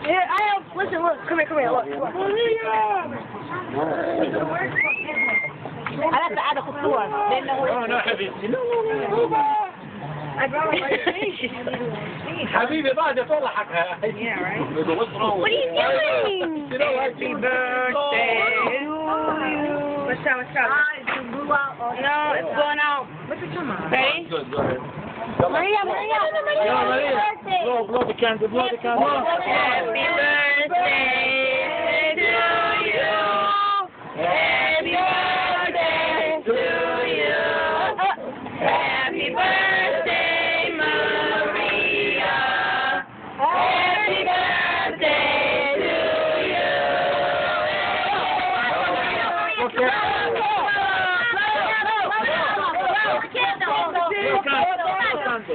Yeah, I have. Listen, look. Come here. Look. أنا سعادة في الصور لأنه. لا حبيبي. حبيبي بعد طلعك. Yeah, right. What are you doing? Happy birthday. What's that? No, it's going out. Ready? Good, go ahead. Maria. Yeah, Maria. Blow the candle. Happy birthday to you. Happy birthday to you. Happy birthday, Maria. Happy birthday to you.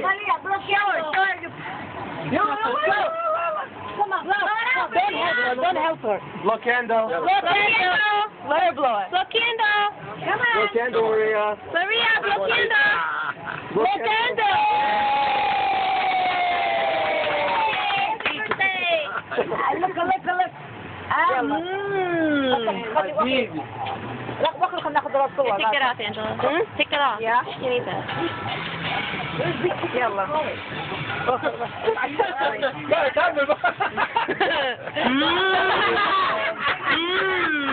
Maria, blow Don't help her. Blow candle. Blow candle. Let her blow it. Blow candle. Come on. Blow candle, Maria. Maria, blow candle. Blow candle. Look. لا بكره خلينا ناخذ الصور. Take it off, Angela. Take it off. Yeah. You need that. يلا.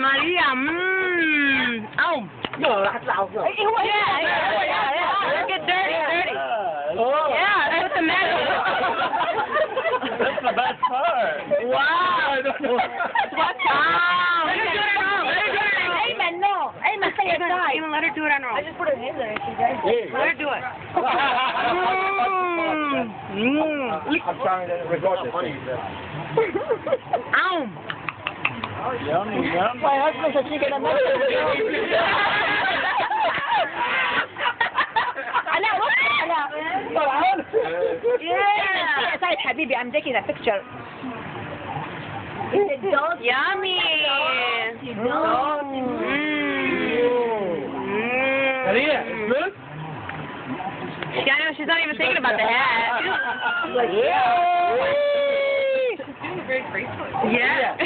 Maria. Oh. No, راح تطلع هو. Yeah. Get dirty. Yeah, that's the magic. That's the best part. Wow. What's up? Ayman, say it right. Even let her do it on her own. I just put her hand there and she did. Let her do it. I'm trying to record this. Ow. Yummy. My husband said she gonna make it. Yeah. حبيبي, I'm taking a picture. Yummy. Maria, it's good? Yeah, I know, she's not even thinking about the hat. Yeah.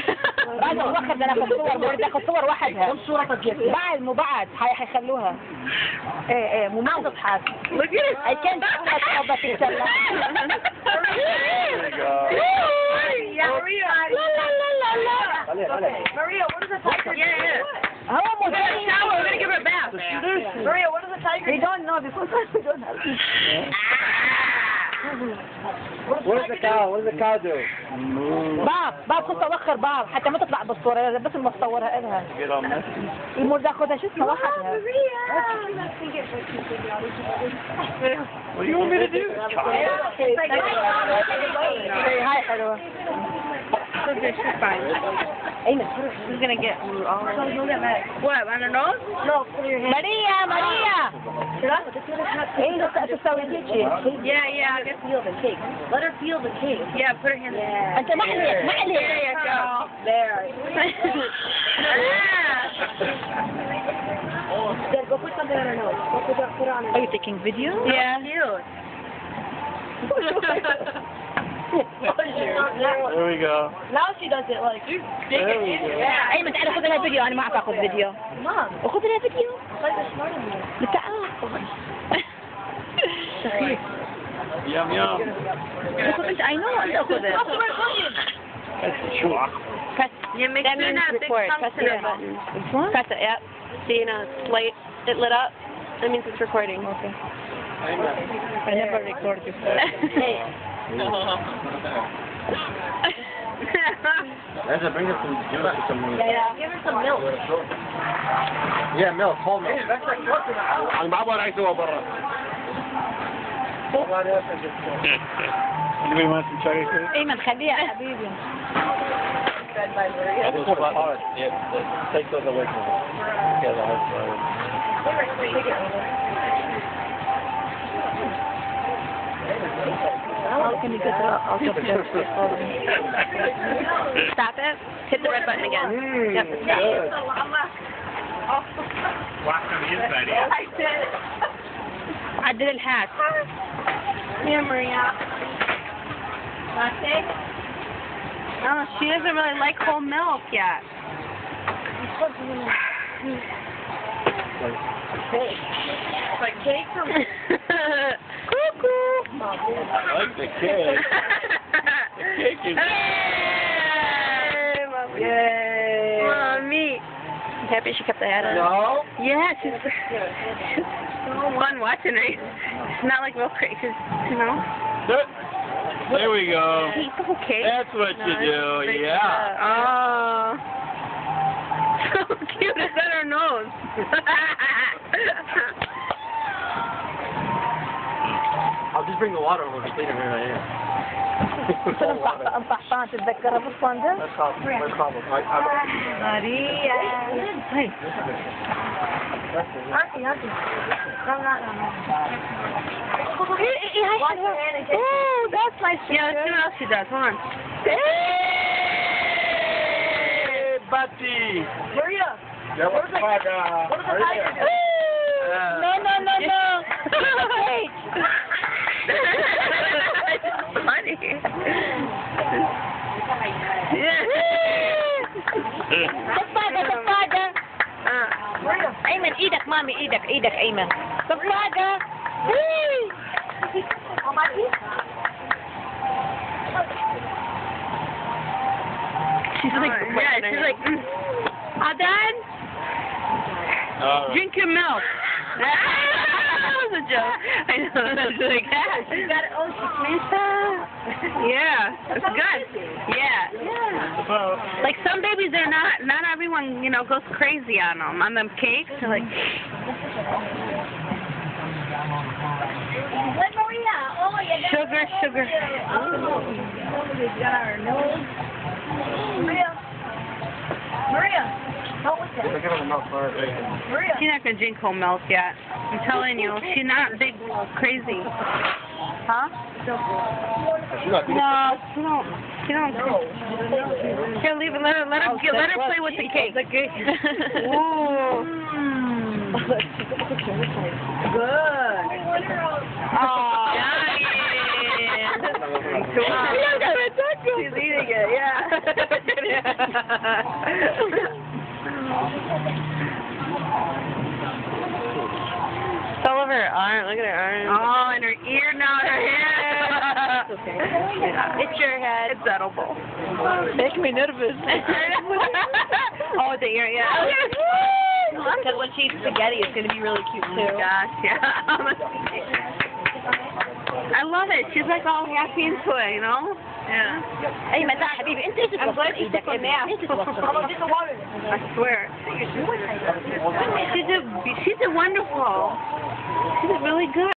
بعد ما واخد انا اخد صور بدي اخد صور وحدها. كم صورة تجيب؟ بعد حيخلوها. ايه مو تضحك. Look at it. I can't do that but it's There you go. Maria, what is a tiger? Yeah. هو We're gonna shower. We're gonna give her a bath. Maria, what is a tiger? We don't know because we don't have. What does the cow do? باب كنت اوخر باب حتى ما تطلع بالصورة بس ما تصورها إلها. المور ده خدها شو اسمه وحدها. What do you want me to do? هاي حلوة. She's fine. أيمن. She's gonna get all what, on her nose? No, Maria. إيه تسوي هيك. Yeah, I guess. Feel the cake. Let her feel the cake. Yeah, put her hand there. أنت ما عليك. There you go. There. There, go put something on her nose. Go put it on her nose. Are you taking video? Yeah. There we go. Now she does it like. There we go. Yeah. أيمن تعالي خذ لها فيديو. أنا ما أعرف أخذ فيديو. مام. وخذ لها فيديو. تعال. سخيف. Yum. أنت I know أنت أخذها. شو Press. Yeah, make That sure means that big record. thumbs Press in the the button. This one? Press it, yep. See, it's light. It lit up. That means it's recording. Okay. I never record before. Hey. Angela, bring us some juice or some milk. Yeah. Give her some milk. Yeah, milk, whole milk. أنا ما أبغى أعيش برا. Anybody want some cherry food? أيمن خليها يا حبيبي. Yeah, take those away from me. Yeah, the hard side. How can you get that? I'll get it. Stop it. Hit the red button again. Yep, stop. Wax on the inside, yeah. عدل الحاج. Yeah, Maria. Oh, she doesn't really like whole milk yet. It's like cake for me. Cuckoo. I like the cake. The cake is... Yay, Mommy. Yay. Mommy. I'm happy she kept the hat on. No? Yeah, she's so fun watching her. It's not like real crazy, you know? There we go. Eat the whole cake. That's what you do, yeah. Oh. So cute. It's on her nose. I'll just bring the water over to clean it right here. Ang pakpang تتذكرها بالصندوق. That's how. Maria. Hey. Auntie. No. Oh, that's nice. Yeah, let's see what else she does. Hold on. Hey, Buddy. Maria. Yeah, what's the tiger do? No. Wait. Funny. Tapaga. Ayman, idak, mami, idak, Ayman. Tapaga. She's like, she's like, Adan, drink your milk. That was a joke. I know, that's like that. She's got it. Oh, she's Yeah, it's good. Yeah. Like some babies, they're not everyone, you know, goes crazy on them cakes. They're like, sugar. Maria. What was that? She's not gonna drink whole milk yet. I'm telling you, she's not big crazy. Huh? No, she don't. Here, leave it. Let her play with the cake. Ooh. Good. Oh, nice. She's eating it, yeah. It's all over her arm. Look at her arm. Oh, and her ear now, her head. Okay. It's your head. It's edible. Make me nervous. Oh, the ear, yeah. Because when she eats spaghetti, it's going to be really cute, too. Oh, gosh, yeah. I love it. She's like all happy into it, you know? Yeah. Hey, متى حبيبي انت ايش توصل ايدك انت توصل I swear. She did wonderful. She did really good.